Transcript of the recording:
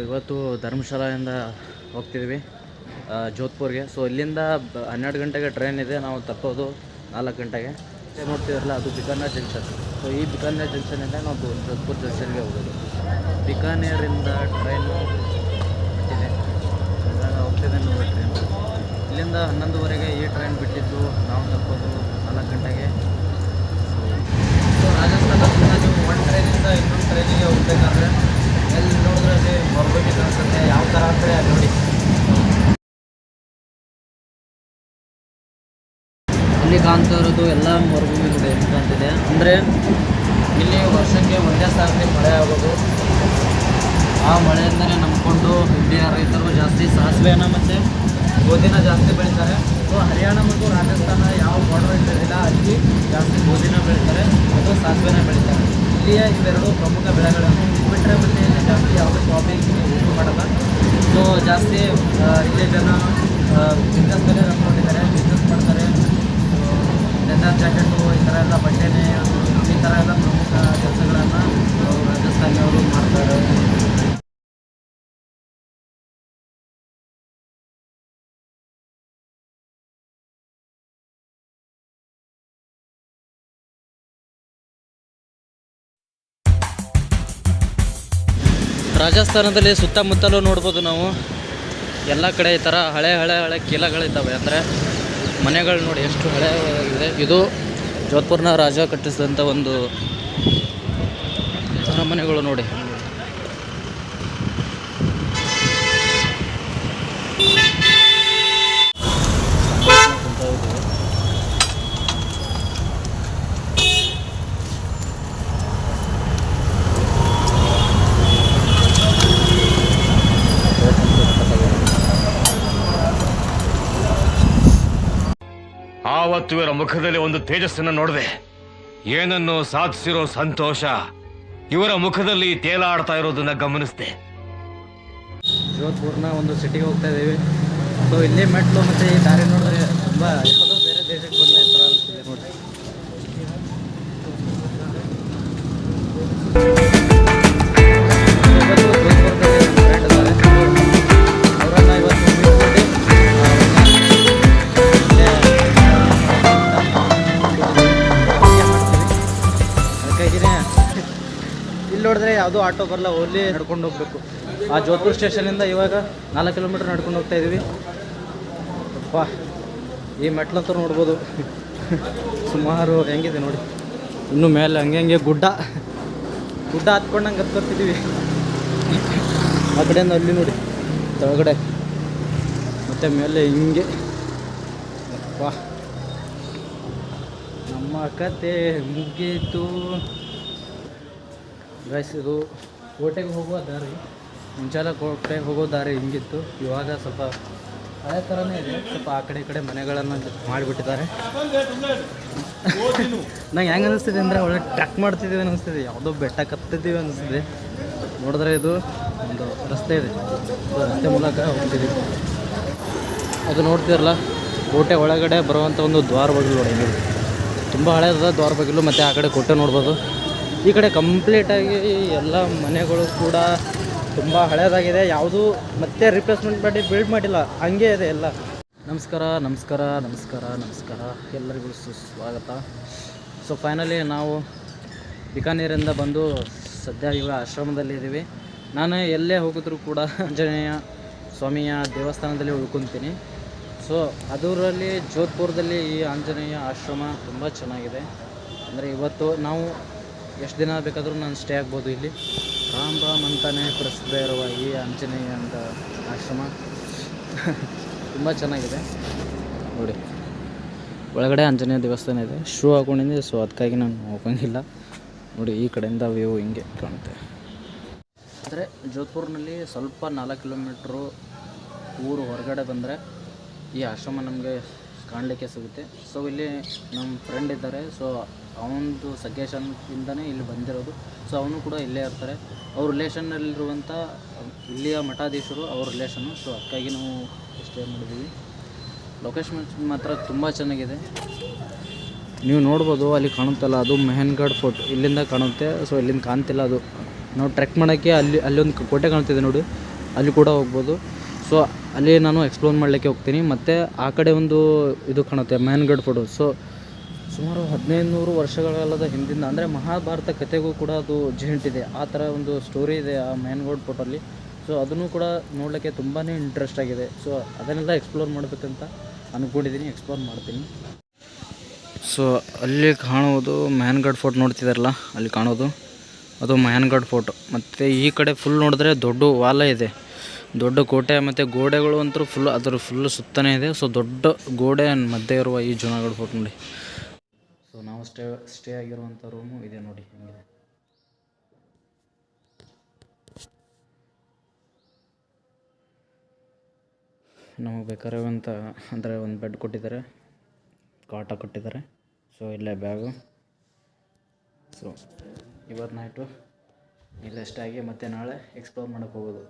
ಇವತ್ತು ಧರ್ಮಶಾಲೆಯಿಂದ ಹೋಗ್ತಿದ್ವಿ ಜೋಧ್ಪುರ್ಗೆ. ಸೊ ಇಲ್ಲಿಂದ 12 ಗಂಟೆಗೆ ಟ್ರೈನ್ ಇದೆ, ನಾವು ತಪ್ಪೋದು 4 ಗಂಟೆಗೆ. ನೋಡ್ತಿದ್ರಲ್ಲ ಅದು ಬಿಕಾನೇರ್ ಜಂಕ್ಷನ್. ಸೊ ಈ ಬಿಕಾನೇರ್ ಜಂಕ್ಷನಿಂದ ನಾವು ಜೋಧ್ಪುರ್ ಜಂಕ್ಷನ್ಗೆ ಹೋಗೋದು. ಬಿಕಾನೇರಿಂದ ಟ್ರೈನು ಬಿಟ್ಟಿದೆ, ಇವಾಗ ಹೋಗ್ತಿದೆ ನೋಡಿ ಟ್ರೈನ್. ಇಲ್ಲಿಂದ 11:30ಗೆ ಈ ಟ್ರೈನ್ ಬಿಟ್ಟಿದ್ದು, ನಾವು ತಪ್ಪೋದು 4 ಗಂಟೆಗೆ. ಸೊ ರಾಜಸ್ಥಾನದಿಂದ ನೀವು ಒಂದು ಟ್ರೈನಿಂದ ಇನ್ನೊಂದು ಟ್ರೈನಿಗೆ ಹೋಗ್ಬೇಕಾದ್ರೆ ಎಲ್ಲಿ ನೋಡಿದ್ರೆ ಅಲ್ಲಿ ಹೊರಗೋಗಿ ಅನಿಸುತ್ತೆ. ಯಾವ ಥರ ಅಂದರೆ ನೋಡಿ, ಇಲ್ಲಿ ಕಾಣ್ತಾ ಇರೋದು ಎಲ್ಲ ಮರುಭೂಮಿ ನೋಡಿ ಹೆಂಗೆ ಕಾಣ್ತಿದೆ. ಅಂದರೆ ಇಲ್ಲಿ ವರ್ಷಕ್ಕೆ ಒಂದೇ ಸಾರಿ ಮಳೆ ಆಗೋದು. ಆ ಮಳೆಯಿಂದಲೇ ನಂಬಿಕೊಂಡು ಇಲ್ಲಿಯ ರೈತರು ಜಾಸ್ತಿ ಸಾಸಿವೆನ ಮತ್ತು ಗೋಧಿನ ಜಾಸ್ತಿ ಬೆಳೀತಾರೆ. ಸೊ ಹರಿಯಾಣ ಮತ್ತು ರಾಜಸ್ಥಾನ ಯಾವ ಬಾರ್ಡರ್ ಇರೋದಿಲ್ಲ, ಅಲ್ಲಿ ಜಾಸ್ತಿ ಗೋಧಿನ ಬೆಳೀತಾರೆ ಮತ್ತು ಸಾಸಿವೆನ ಬೆಳೀತಾರೆ. ಇಲ್ಲಿಯ ಇವೆರಡು ಪ್ರಮುಖ ಬೆಳೆಗಳನ್ನು ಬಿಟ್ಟರೆ ಮತ್ತು ಇಲ್ಲಿ ಜಾಸ್ತಿ ಯಾವುದೇ ಶಾಪಿಂಗ್ ಯೂಸ್ ಮಾಡಲ್ಲ. ಸೊ ಜಾಸ್ತಿ ಇಲ್ಲಿ ಜನ ಬಿಸ್ನೆಸ್ ಮೇಲೆ ನಂಬ್ಕೊಂಡಿದ್ದಾರೆ, ಬಿಸ್ನೆಸ್ ಮಾಡ್ತಾರೆ. ಲೆದರ್ ಜಾಕೆಟು ಈ ಥರ ಎಲ್ಲ ಬಟ್ಟೆನೇ, ಈ ಥರ ಎಲ್ಲ ಪ್ರಮುಖ ಕೆಲಸಗಳನ್ನು ರಾಜಸ್ಥಾನಿಯವರು ಮಾಡ್ತಾರೆ. ರಾಜಸ್ಥಾನದಲ್ಲಿ ಸುತ್ತಮುತ್ತಲೂ ನೋಡ್ಬೋದು ನಾವು, ಎಲ್ಲ ಕಡೆ ಈ ಥರ ಹಳೆ ಕೀಲಗಳಿದ್ದಾವೆ. ಅಂದರೆ ಮನೆಗಳು ನೋಡಿ ಎಷ್ಟು ಹಳೆಯದಾಗಿದೆ. ಇದು ಜೋಧ್ಪುರ್ನ ರಾಜ ಕಟ್ಟಿಸಿದಂಥ ಒಂದು ಮನೆಗಳು ನೋಡಿ. ಆವತ್ತು ಇವರ ಮುಖದಲ್ಲಿ ಒಂದು ತೇಜಸ್ಸನ್ನು ನೋಡಿದೆ. ಏನನ್ನು ಸಾಧಿಸಿರೋ ಸಂತೋಷ ಇವರ ಮುಖದಲ್ಲಿ ತೇಲಾಡ್ತಾ ಇರೋದನ್ನ ಗಮನಿಸಿದೆ. ಜೋಧ್ಪುರ್ನ ಒಂದು ಸಿಟಿಗೆ ಹೋಗ್ತಾ ಇದ್ದೀವಿ. ಸೊ ಇಲ್ಲಿ ಮೆಟ್ಲು ಮತ್ತು ಈ ದಾರಿ ನೋಡಿದ್ರೆ ತುಂಬ ಯಾವುದೋ ಬೇರೆ ದೇಶಕ್ಕೆ ಬಂದ ಥರ ಅನಿಸ್ತಿದೆ ನೋಡಿ. ಇಲ್ಲಿ ನೋಡಿದ್ರೆ ಯಾವುದೋ ಆಟೋ ಬರಲ್ಲ, ಓನ್ಲಿ ನಡ್ಕೊಂಡು ಹೋಗ್ಬೇಕು. ಆ ಜೋಧ್ಪುರ್ ಸ್ಟೇಷನಿಂದ ಇವಾಗ 4 ಕಿಲೋಮೀಟರ್ ನಡ್ಕೊಂಡು ಹೋಗ್ತಾ ಇದ್ದೀವಿ. ಅಪ್ಪ ಈ ಮೆಟ್ಲಂತೂ ನೋಡ್ಬೋದು ಸುಮಾರು ಹೆಂಗಿದೆ ನೋಡಿ. ಇನ್ನೂ ಮೇಲೆ ಹಂಗೆ ಗುಡ್ಡ ಹತ್ಕೊಂಡಂಗೆ ಹತ್ಕೊತಿದ್ದೀವಿ. ಆ ಕಡೆಯಿಂದ ಅಲ್ಲಿ ನೋಡಿ ಕೆಳಗಡೆ ಮತ್ತು ಮೇಲೆ ಹಿಂಗೆ. ಅಪ್ಪ ನಮ್ಮ ಕತೆ ಮುಗೀತು ಗೈಸ್. ಇದು ಕೋಟೆಗೆ ಹೋಗುವ ದಾರಿ, ಮುಂಚೆಲ್ಲ ಕೋಟೆಗೆ ಹೋಗೋ ದಾರಿ ಹಿಂಗಿತ್ತು. ಇವಾಗ ಸ್ವಲ್ಪ ಹಳೆ ಥರನೇ ಇದೆ. ಸ್ವಲ್ಪ ಆ ಕಡೆ ಈ ಕಡೆ ಮನೆಗಳನ್ನು ಮಾಡಿಬಿಟ್ಟಿದ್ದಾರೆ. ನಂಗೆ ಹೆಂಗೆ ಅನ್ನಿಸ್ತಿದೆ ಅಂದರೆ ಒಳ್ಳೆ ಟ್ರಕ್ ಮಾಡ್ತಿದ್ದೀವಿ ಅನ್ನಿಸ್ತಿದೆ, ಯಾವುದೋ ಬೆಟ್ಟ ಕತ್ತಿದ್ದೀವಿ ಅನ್ನಿಸ್ತಿದೆ. ನೋಡಿದ್ರೆ ಇದು ಒಂದು ರಸ್ತೆ ಇದೆ, ರಸ್ತೆ ಮೂಲಕ ಹೋಗ್ತಿದ್ದೀವಿ. ಅದು ನೋಡ್ತಿರಲ್ಲ, ಕೋಟೆ ಒಳಗಡೆ ಬರುವಂಥ ಒಂದು ದ್ವಾರ ಬಾಗಿಲು ನೋಡಿ. ತುಂಬ ಹಳೆಯದ ದ್ವಾರ ಬಾಗಿಲು. ಮತ್ತು ಆ ಕಡೆ ಕೋಟೆ ನೋಡ್ಬೋದು. ಈ ಕಡೆ ಕಂಪ್ಲೀಟಾಗಿ ಎಲ್ಲ ಮನೆಗಳು ಕೂಡ ತುಂಬ ಹಳೆಯದಾಗಿದೆ. ಯಾವುದೂ ಮತ್ತೆ ರಿಪ್ಲೇಸ್ಮೆಂಟ್ ಮಾಡಿ ಬಿಲ್ಡ್ ಮಾಡಿಲ್ಲ, ಹಂಗೆ ಇದೆ ಎಲ್ಲ. ನಮಸ್ಕಾರ ಎಲ್ಲರಿಗೂ ಸುಸ್ವಾಗತ. ಸೊ ಫೈನಲಿ ನಾವು ಬಿಕಾನೇರಿಂದ ಬಂದು ಸದ್ಯ ಇವಾಗ ಆಶ್ರಮದಲ್ಲಿ ಇದ್ದೀವಿ. ನಾನು ಎಲ್ಲೇ ಹೋಗಿದ್ರೂ ಕೂಡ ಆಂಜನೇಯ ಸ್ವಾಮಿಯ ದೇವಸ್ಥಾನದಲ್ಲಿ ಉಳ್ಕೊತೀನಿ. ಸೊ ಅದರಲ್ಲಿ ಜೋಧ್ಪುರದಲ್ಲಿ ಈ ಆಂಜನೇಯ ಆಶ್ರಮ ತುಂಬ ಚೆನ್ನಾಗಿದೆ. ಅಂದರೆ ಇವತ್ತು ನಾವು ಎಷ್ಟು ದಿನ ಬೇಕಾದರೂ ನಾನು ಸ್ಟೇ ಆಗ್ಬೋದು ಇಲ್ಲಿ. ರಾಮ್ ಅಂತಾನೆ ಪ್ರಸಿದ್ಧ ಇರುವ ಈ ಆಂಜನೇಯ ಅಂತ ಆಶ್ರಮ ತುಂಬ ಚೆನ್ನಾಗಿದೆ ನೋಡಿ. ಒಳಗಡೆ ಆಂಜನೇಯ ದೇವಸ್ಥಾನ ಇದೆ. ಶೂ ಹಾಕೊಂಡಿದ್ದೆ, ಸೊ ಅದಕ್ಕಾಗಿ ನಾನು ಹೋಗಂಗಿಲ್ಲ. ನೋಡಿ ಈ ಕಡೆಯಿಂದ ವ್ಯೂ ಹಿಂಗೆ ಕಾಣುತ್ತೆ. ಅಂದರೆ ಜೋಧ್ಪುರ್ನಲ್ಲಿ ಸ್ವಲ್ಪ 4 ಕಿಲೋಮೀಟ್ರು ಊರು ಹೊರಗಡೆ ಬಂದರೆ ಈ ಆಶ್ರಮ ನಮಗೆ ಕಾಣಲಿಕ್ಕೆ ಸಿಗುತ್ತೆ. ಸೊ ಇಲ್ಲಿ ನಮ್ಮ ಫ್ರೆಂಡ್ ಇದ್ದಾರೆ. ಸೊ ಅವನದು ಸಜೆಷನ್ನಿಂದನೇ ಇಲ್ಲಿ ಬಂದಿರೋದು. ಸೊ ಅವನು ಕೂಡ ಇಲ್ಲೇ ಇರ್ತಾರೆ. ಅವ್ರ ರಿಲೇಷನ್ನಲ್ಲಿರುವಂಥ ಇಲ್ಲಿಯ ಮಠಾಧೀಶರು ಅವ್ರ ರಿಲೇಷನ್ನು. ಸೊ ಅದಕ್ಕಾಗಿ ನಾವು ಸ್ಟೇ ಮಾಡಿದ್ದೀವಿ. ಲೊಕೇಶನ್ ಮಾತ್ರ ತುಂಬ ಚೆನ್ನಾಗಿದೆ. ನೀವು ನೋಡ್ಬೋದು, ಅಲ್ಲಿ ಕಾಣುತ್ತಲ್ಲ ಅದು ಮೆಹನ್ಗಢ್ ಫೋರ್ಟ್, ಇಲ್ಲಿಂದ ಕಾಣುತ್ತೆ. ಸೊ ಇಲ್ಲಿಂದ ಕಾಣ್ತಿಲ್ಲ, ಅದು ನಾವು ಟ್ರೆಕ್ ಮಾಡೋಕ್ಕೆ ಅಲ್ಲೊಂದು ಕೋಟೆ ಕಾಣ್ತಿದೆ ನೋಡಿ. ಅಲ್ಲಿ ಕೂಡ ಹೋಗ್ಬೋದು. ಸೊ ಅಲ್ಲಿ ನಾನು ಎಕ್ಸ್ಪ್ಲೋರ್ ಮಾಡಲಿಕ್ಕೆ ಹೋಗ್ತೀನಿ. ಮತ್ತು ಆ ಕಡೆ ಒಂದು ಇದು ಕಾಣುತ್ತೆ ಮ್ಯಾನ್ಗಢ್ ಫೋರ್ಟ್. ಸೊ ಸುಮಾರು 1500 ವರ್ಷಗಳ ಹಿಂದಿಂದ, ಅಂದರೆ ಮಹಾಭಾರತ ಕಥೆಗೂ ಕೂಡ ಅದು ಜೇಂಟಿದೆ. ಆ ಥರ ಒಂದು ಸ್ಟೋರಿ ಇದೆ ಆ ಮ್ಯಾನ್ಗಢ್ ಫೋರ್ಟಲ್ಲಿ. ಸೊ ಅದನ್ನು ಕೂಡ ನೋಡಲಿಕ್ಕೆ ತುಂಬಾ ಇಂಟ್ರೆಸ್ಟ್ ಆಗಿದೆ. ಸೊ ಅದನ್ನೆಲ್ಲ ಎಕ್ಸ್ಪ್ಲೋರ್ ಮಾಡಬೇಕಂತ ಅಂದ್ಕೊಂಡಿದ್ದೀನಿ, ಎಕ್ಸ್ಪ್ಲೋರ್ ಮಾಡ್ತೀನಿ. ಸೊ ಅಲ್ಲಿ ಕಾಣೋದು ಮ್ಯಾನ್ಗಢ್ ಫೋರ್ಟ್ ನೋಡ್ತಿದ್ದಾರಲ್ಲ, ಅಲ್ಲಿ ಕಾಣೋದು ಅದು ಮ್ಯಾನ್ಗಢ್ ಫೋರ್ಟ್. ಮತ್ತು ಈ ಕಡೆ ಫುಲ್ ನೋಡಿದ್ರೆ ದೊಡ್ಡ ವಾಲ ಇದೆ, ದೊಡ್ಡ ಕೋಟೆ, ಮತ್ತು ಗೋಡೆಗಳು ಅಂತೂ ಫುಲ್ ಅದರ ಫುಲ್ ಸುತ್ತನೇ ಇದೆ. ಸೊ ದೊಡ್ಡ ಗೋಡೆ ಮಧ್ಯೆ ಇರುವ ಈ ಜುನಾಗಢ್ ಫೋರ್ಟ್ ನೋಡಿ. ಸೊ ನಾವು ಸ್ಟೇ ಆಗಿರುವಂಥ ರೂಮು ಇದೆ ನೋಡಿ ಹೆಂಗಿದೆ. ನಮಗೆ ಬೇಕಾಗಿರುವಂಥ ಅಂದರೆ ಒಂದು ಬೆಡ್ ಕೊಟ್ಟಿದ್ದಾರೆ, ಕಾಟ ಕೊಟ್ಟಿದ್ದಾರೆ. ಸೊ ಇಲ್ಲೇ ಬ್ಯಾಗು. ಸೊ ಇವತ್ತು ನೈಟು ಇಲ್ಲೇ ಅಷ್ಟೇ ಆಗಿ ಮತ್ತೆ ನಾಳೆ ಎಕ್ಸ್ಪ್ಲೋರ್ ಮಾಡೋಕ್ಕೆ ಹೋಗೋದು.